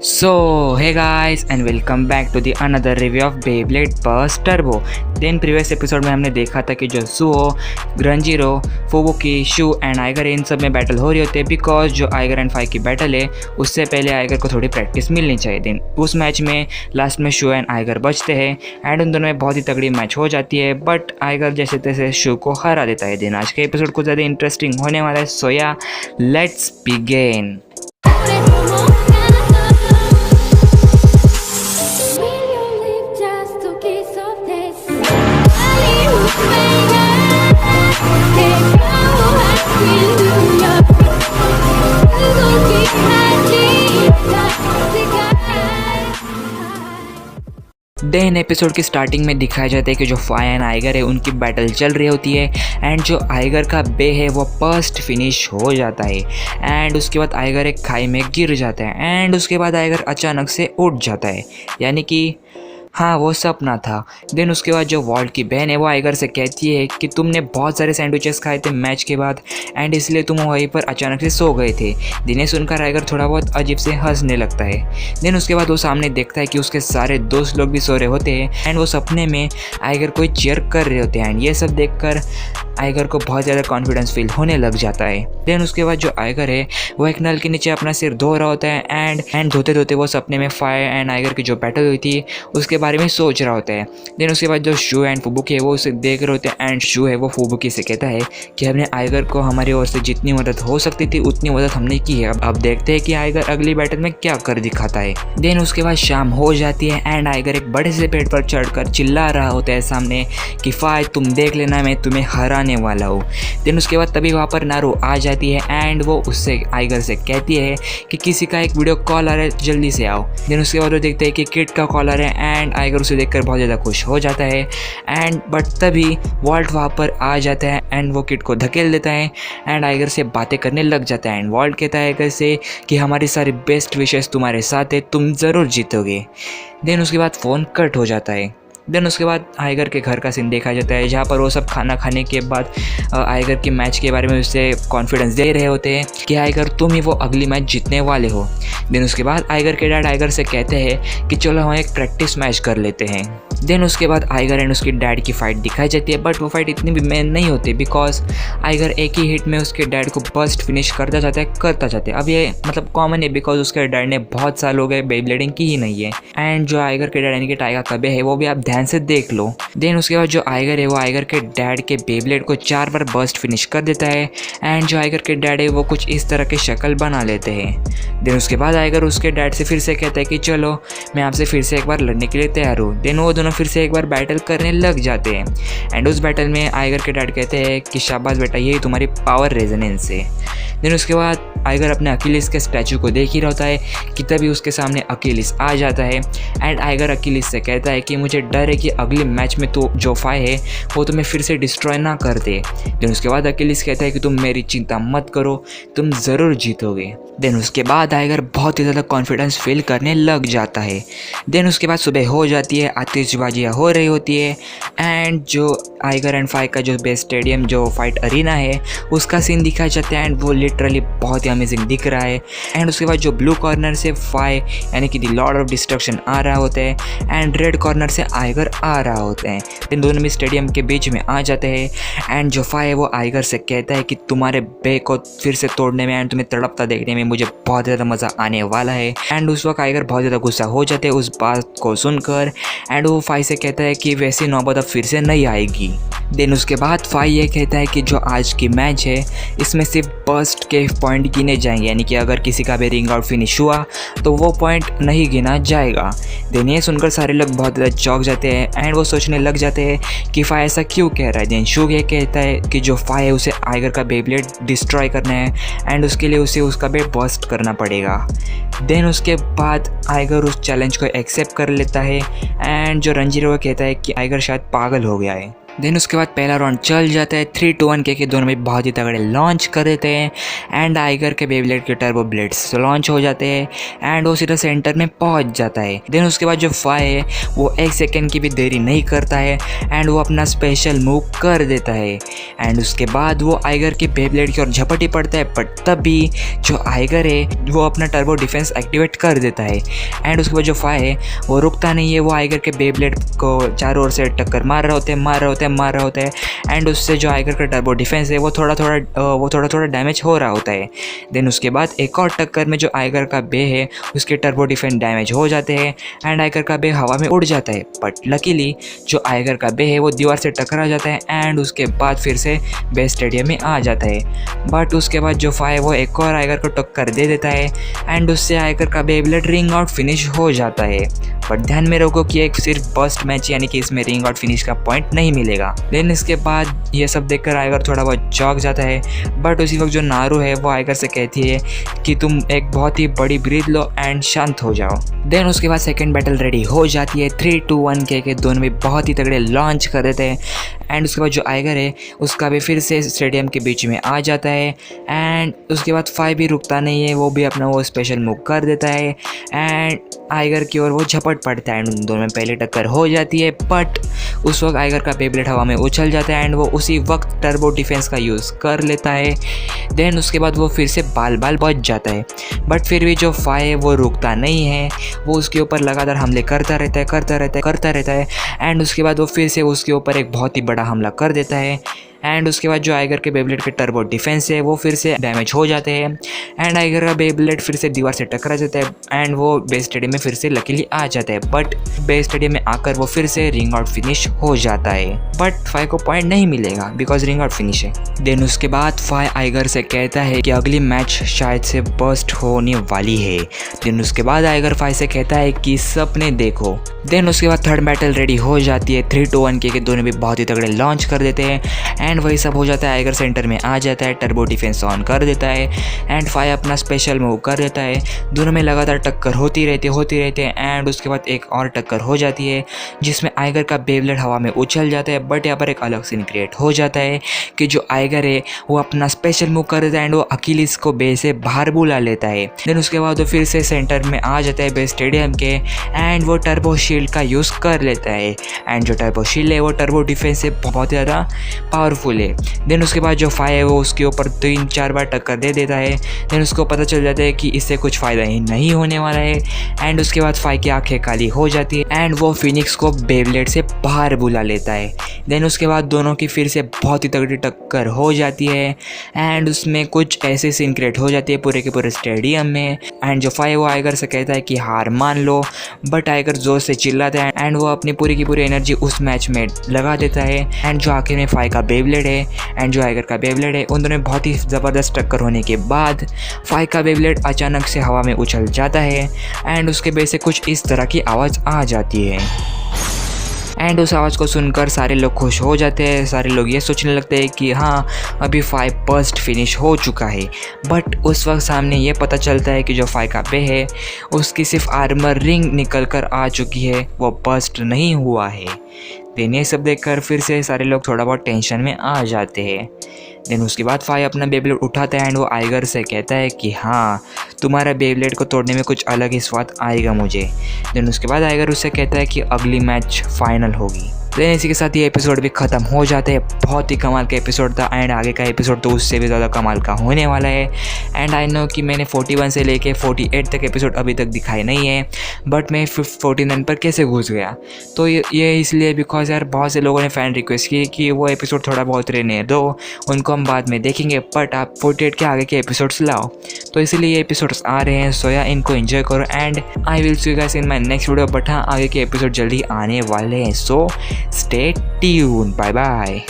Hey guys and welcome back to the another review of Beyblade Burst Turbo। Then previous episode में हमने देखा था कि जो Suoh, Ranjiro, Fubuki, Shu and Aiger इन सब में बैटल हो रही होती है बिकॉज जो आइगर एंड फाई की बैटल है उससे पहले आइगर को थोड़ी प्रैक्टिस मिलनी चाहिए। देन उस मैच में लास्ट में शू एंड आइगर बचते हैं एंड उन दोनों में बहुत ही तगड़ी मैच हो जाती है बट आइगर जैसे तैसे शू को हरा देता है। देन आज के एपिसोड को ज़्यादा इंटरेस्टिंग होने वाला है। सो या लेट्स बिगिन। देन एपिसोड की स्टार्टिंग में दिखाया जाता है कि जो फाई एंड आइगर है उनकी बैटल चल रही होती है एंड जो आइगर का बे है वो फर्स्ट फिनिश हो जाता है एंड उसके बाद आइगर एक खाई में गिर जाता है एंड उसके बाद आइगर अचानक से उठ जाता है, यानी कि हाँ वो सपना था। देन उसके बाद जो वॉल्ट की बहन है वो आइगर से कहती है कि तुमने बहुत सारे सैंडविचेस खाए थे मैच के बाद एंड इसलिए तुम वहीं पर अचानक से सो गए थे। दिने सुनकर आइगर थोड़ा बहुत अजीब से हंसने लगता है। देन उसके बाद वो सामने देखता है कि उसके सारे दोस्त लोग भी सो रहे होते हैं एंड वो सपने में आइगर को चीयर कर रहे होते हैं एंड ये सब देखकर आइगर को बहुत ज़्यादा कॉन्फिडेंस फील होने लग जाता है। देन उसके बाद जो आइगर है वो एक नल के नीचे अपना सिर धो रहा होता है एंड धोते धोते वो सपने में फाई एंड आइगर की जो बैटल हुई थी उसके बारे में सोच रहा होता है। देन उसके बाद जो शू एंड फुबुकी है वो उसे देख रहे होते हैं एंड शू है वो फुबुकी से कहता है कि हमने आइगर को हमारी ओर से जितनी मदद हो सकती थी उतनी मदद हमने की है। अब देखते हैं कि आइगर अगली बैटल में क्या कर दिखाता है। देन उसके बाद शाम हो जाती है एंड आइगर एक बड़े से पेड़ पर चढ़कर चिल्ला रहा होता है सामने कि फाई तुम देख लेना मैं तुम्हें हराने वाला हूँ। देन उसके बाद तभी वहाँ पर नारू आ जाती है एंड वो उससे आइगर से कहती है कि किसी का एक वीडियो कॉल आ रहा है जल्दी से आओ। देन उसके बाद वो देखते हैं कि किट का कॉल आ रहा है एंड आइगर उसे देखकर बहुत ज़्यादा खुश हो जाता है एंड बट तभी वॉल्ट वहाँ पर आ जाता है एंड वो किट को धकेल देता है एंड आइगर से बातें करने लग जाता है एंड वॉल्ट कहता है आइगर से कि हमारी सारी बेस्ट विशेस तुम्हारे साथ है, तुम ज़रूर जीतोगे। देन उसके बाद फ़ोन कट हो जाता है। देन उसके बाद आइगर के घर का सीन देखा जाता है जहाँ पर वो सब खाना खाने के बाद आइगर के मैच के बारे में उससे कॉन्फिडेंस दे रहे होते हैं कि आइगर तुम ही वो अगली मैच जीतने वाले हो। देन उसके बाद आइगर के डैड आइगर से कहते हैं कि चलो हम एक प्रैक्टिस मैच कर लेते हैं। देन उसके बाद आइगर एंड उसके डैड की फाइट दिखाई जाती है बट वो फाइट इतनी भी मेन नहीं होती बिकॉज आइगर एक ही हिट में उसके डैड को बस्ट फिनिश करता जाता है। अब ये मतलब कॉमन है बिकॉज उसके डैड ने बहुत साल हो गए बेब्लेडिंग की ही नहीं है एंड जो आइगर के डैड यानी कि टाइगर का बे है वो भी आप ध्यान से देख लो। देन उसके बाद जो आइगर है वो आइगर के डैड के बेब्लेड को 4 बार बस्ट फिनिश कर देता है एंड जो आइगर के डैड है वो कुछ इस तरह के शक्ल बना लेते हैं। देन उसके बाद आइगर उसके डैड से फिर से कहता है कि चलो मैं आपसे फिर से एक बार लड़ने के लिए तैयार हूँ। देन वो दोनों फिर से एक बार बैटल करने लग जाते हैं एंड उस बैटल में आइगर के डैड कहते हैं कि शाबाश बेटा यही तुम्हारी पावर रेजोनेंस है। देन उसके बाद आइगर अपने अकीलिस के स्टैचू को देख ही रहा होता है कि तभी उसके सामने अकीलिस आ जाता है एंड आइगर अकीलिस से कहता है कि मुझे डर है कि अगले मैच में तो जो फाई है वो तुम्हें फिर से डिस्ट्रॉय ना कर दे। देन उसके बाद अकीलिस कहता है कि तुम मेरी चिंता मत करो, तुम ज़रूर जीतोगे। देन उसके बाद आइगर बहुत ही ज़्यादा कॉन्फिडेंस फील करने लग जाता है। देन उसके बाद सुबह हो जाती है, आतिशबाजियाँ हो रही होती है एंड जो आइगर एंड फाई का जो बेस्ट स्टेडियम जो फाइट अरीना है उसका सीन दिखाया जाता है एंड वो लिटरली बहुत ही अमेजिंग दिख रहा है एंड उसके बाद जो ब्लू कॉर्नर से फाई यानी कि द लॉर्ड ऑफ डिस्ट्रक्शन आ रहा होता है एंड रेड कॉर्नर से आइगर आ रहा होता है। इन दोनों में स्टेडियम के बीच में आ जाते हैं एंड जो फाई है वो आइगर से कहता है कि तुम्हारे बे को फिर से तोड़ने में एंड तुम्हें तड़पता देखने में मुझे बहुत ज़्यादा मज़ा आने वाला है एंड उस वक्त आइगर बहुत ज़्यादा गुस्सा हो जाते हैं उस बात को सुनकर एंड वो फाई से कहता है कि वैसी नौबत अब फिर से नहीं आएगी। देन उसके बाद फाई ये कहता है कि जो आज की मैच है इसमें सिर्फ बस्ट के पॉइंट गिने जाएंगे, यानी कि अगर किसी का भी रिंग आउट फिनिश हुआ तो वो पॉइंट नहीं गिना जाएगा। देन ये सुनकर सारे लोग बहुत ज़्यादा चौंक जाते हैं एंड वो सोचने लग जाते हैं कि फाई ऐसा क्यों कह रहा है। देन शू ये कहता है कि जो फाई है उसे आइगर का बेब्लेड डिस्ट्रॉय करना है एंड उसके लिए उसे उसका बे बस्ट करना पड़ेगा। देन उसके बाद आइगर उस चैलेंज को एक्सेप्ट कर लेता है एंड जो रंजीरो कहता है कि आइगर शायद पागल हो गया है। देन उसके बाद पहला राउंड चल जाता है। 3, 2, 1 के दोनों में बहुत ही तगड़े लॉन्च कर देते हैं एंड आइगर के बेब्लेड के टर्बो ब्लेड्स लॉन्च हो जाते हैं एंड वो सीधा सेंटर में पहुंच जाता है। देन उसके बाद जो फाई है वो 1 सेकेंड की भी देरी नहीं करता है एंड वो अपना स्पेशल मूव कर देता है एंड उसके बाद वो आइगर के बेब्लेड की ओर झपटी पड़ता है। बट तभी जो आइगर है वो अपना टर्बो डिफेंस एक्टिवेट कर देता है एंड उसके बाद जो फाई है वो रुकता नहीं है। वो आइगर के बेब्लेड को चारों ओर से टक्कर मार रहा होता है एंड उससे जो आइगर का टर्बो डिफेंस है वो थोड़ा थोड़ा डैमेज हो रहा होता है। देन उसके बाद एक और टक्कर में जो आइगर का बे है उसके टर्बो डिफेंस डैमेज हो जाते हैं एंड आइगर का बे हवा में उड़ जाता है। बट लकीली जो आइगर का बे है वो दीवार से टकरा जाता है एंड उसके बाद फिर से बे स्टेडियम में आ जाता है। बट उसके बाद जो फाई वो एक और आइगर को टक्कर दे देता है एंड उससे आइगर का बेब्लेड रिंग आउट फिनिश हो जाता है। बट ध्यान में रखो कि एक सिर्फ बस्ट मैच यानी कि इसमें रिंग आउट फिनिश का पॉइंट नहीं मिलेगा। देन इसके बाद ये सब देखकर आइगर थोड़ा बहुत चौंक जाता है। बट उसी वक्त जो नारू है वो आइगर से कहती है कि तुम एक बहुत ही बड़ी ब्रीथ लो एंड शांत हो जाओ। देन उसके बाद सेकंड बैटल रेडी हो जाती है। 3, 2, 1 के दोनों में बहुत ही तगड़े लॉन्च कर देते हैं एंड उसके बाद जो आइगर है उसका भी फिर से स्टेडियम के बीच में आ जाता है एंड उसके बाद फाई भी रुकता नहीं है, वो भी अपना वो स्पेशल मूव कर देता है एंड आइगर की ओर वो झपट पड़ता है एंड उन दोनों में पहले टक्कर हो जाती है। बट उस वक्त आइगर का बेब्लेड हवा में उछल जाता है एंड वो उसी वक्त टर्बो डिफेंस का यूज़ कर लेता है। देन उसके बाद वो फिर से बाल बच जाता है। बट फिर भी जो फाई है वो रुकता नहीं है, वो उसके ऊपर लगातार हमले करता रहता है एंड उसके बाद वो फिर से उसके ऊपर एक बहुत ही बड़ा हमला कर देता है एंड उसके बाद जो आइगर के बेब्लेड के टर्बो डिफेंस है वो फिर से डैमेज हो जाते हैं एंड आइगर का बेब्लेड फिर से दीवार से टकरा जाता है एंड वो बेस स्टेडियम में फिर से लकीली आ जाता है। बट बेस स्टेडियम में आकर वो फिर से रिंग आउट फिनिश हो जाता है। बट फाई को पॉइंट नहीं मिलेगा बिकॉज रिंग आउट फिनिश है। देन उसके बाद फाई आइगर से कहता है कि अगली मैच शायद से बस्ट होने वाली है। देन उसके बाद आइगर फाई से कहता है कि सपने देखो। देन उसके बाद थर्ड बैटल रेडी हो जाती है। 3, 2, 1 के दोनों भी बहुत ही तगड़े लॉन्च कर देते हैं एंड वही सब हो जाता है। आइगर सेंटर में आ जाता है, टर्बो डिफेंस ऑन कर देता है एंड फाई अपना स्पेशल मूव कर देता है। दोनों में लगातार टक्कर होती रहती है एंड उसके बाद एक और टक्कर हो जाती है जिसमें आइगर का बेब्लेड हवा में उछल जाता है। बट यहाँ पर एक अलग सीन क्रिएट हो जाता है कि जो आइगर है वो अपना स्पेशल मूव कर देता है एंड वो अकीलिस को बे से बाहर बुला लेता है। देन उसके बाद वो फिर से सेंटर में आ जाता है बे स्टेडियम के एंड वो टर्बो शील्ड का यूज़ कर लेता है एंड जो टर्बो शील्ड है वो टर्बो डिफेंस से बहुत ज़्यादा पावरफुल है। देन उसके बाद जो फाई है वो उसके ऊपर 3-4 बार टक्कर दे देता है। देन उसको पता चल जाता है कि इससे कुछ फ़ायदा ही नहीं होने वाला है एंड उसके बाद फाई की आंखें काली हो जाती है एंड वो फिनिक्स को बेब्लेड से बाहर बुला लेता है। देन उसके बाद दोनों की फिर से बहुत ही तगड़ी टक्कर हो जाती है एंड उसमें कुछ ऐसे सीन क्रिएट हो जाती है पूरे के पूरे स्टेडियम में एंड जो फाई वो आइगर से कहता है कि हार मान लो। बट आइगर जोर से चिल्लाता है एंड वो अपनी पूरी की पूरी एनर्जी उस मैच में लगा देता है एंड जो आखिर में फाई का बेब्लेड है एंड जो आइगर का बेब्लेड है उन दोनों में बहुत ही ज़बरदस्त टक्कर होने के बाद फाई का बेब्लेड अचानक से हवा में उछल जाता है एंड उसके बेस से कुछ इस तरह की आवाज़ आ जाती है एंड उस आवाज़ को सुनकर सारे लोग खुश हो जाते हैं। सारे लोग ये सोचने लगते हैं कि हाँ अभी फाई बस्ट फिनिश हो चुका है। बट उस वक्त सामने ये पता चलता है कि जो फाई का बे है उसकी सिर्फ आर्मर रिंग निकल कर आ चुकी है, वो बस्ट नहीं हुआ है। देन ये सब देखकर फिर से सारे लोग थोड़ा बहुत टेंशन में आ जाते हैं। देन उसके बाद फाई अपना बेब्लेड उठाता है एंड वो आइगर से कहता है कि हाँ तुम्हारा बेब्लेड को तोड़ने में कुछ अलग ही स्वाद आएगा मुझे। देन उसके बाद आइगर उससे कहता है कि अगली मैच फाइनल होगी। देन इसी के साथ ये एपिसोड भी ख़त्म हो जाते हैं। बहुत ही कमाल का एपिसोड था एंड आगे का एपिसोड तो उससे भी ज़्यादा कमाल का होने वाला है। एंड आई नो कि मैंने 41 से लेके 48 तक एपिसोड अभी तक दिखाए नहीं है बट मैं 49 पर कैसे घुस गया, तो ये इसलिए बिकॉज यार बहुत से लोगों ने फ़ैन रिक्वेस्ट की कि वो एपिसोड थोड़ा बहुत रहने दो, उनको हम बाद में देखेंगे बट आप 48 के आगे के एपिसोड्स लाओ, तो इसीलिए ये एपिसोड्स आ रहे हैं। सो या इनको एंजॉय करो and I will see you guys in my next video. But हाँ आगे के एपिसोड जल्दी आने वाले हैं, सो stay tuned. Bye bye.